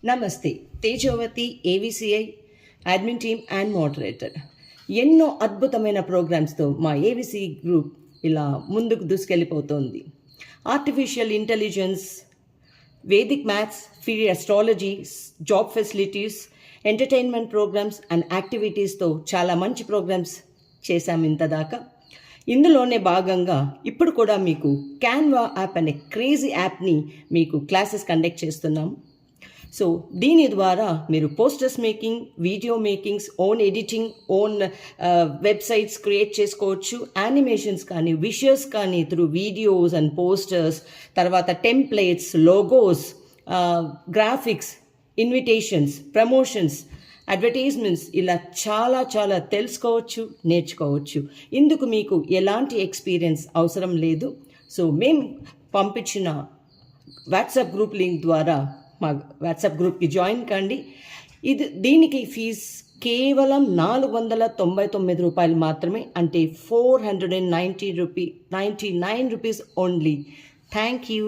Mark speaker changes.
Speaker 1: నమస్తే. Tejovathi, AVCI admin team and moderator. ఎన్నో అద్భుతమైన ప్రోగ్రామ్స్తో మా ఏవిసి గ్రూప్ ఇలా ముందుకు దూసుకెళ్ళిపోతోంది. Artificial intelligence, Vedic maths, free astrology, job facilities, entertainment programmes and యాక్టివిటీస్తో చాలా మంచి ప్రోగ్రామ్స్ చేశాము ఇంతదాకా. ఇందులోనే భాగంగా ఇప్పుడు కూడా మీకు క్యాన్వా యాప్ అనే క్రేజీ యాప్ని మీకు క్లాసెస్ కండక్ట్ చేస్తున్నాం. సో దీని ద్వారా మీరు posters making, video makings, own editing, own websites create చేసుకోవచ్చు. యానిమేషన్స్ కానీ, విషువల్స్ కానీ త్రూ వీడియోస్ అండ్ పోస్టర్స్, తర్వాత templates, logos, graphics, invitations, promotions, advertisements ఇలా చాలా చాలా తెలుసుకోవచ్చు, నేర్చుకోవచ్చు. ఇందుకు మీకు ఎలాంటి ఎక్స్పీరియన్స్ అవసరం లేదు. సో మేము పంపించిన వాట్సాప్ గ్రూప్ లింక్ ద్వారా మా వాట్సాప్ గ్రూప్కి జాయిన్ కండి. దీనికి ఫీజ్ కేవలం ₹499 మాత్రమే, అంటే ₹499 ఓన్లీ. Thank you.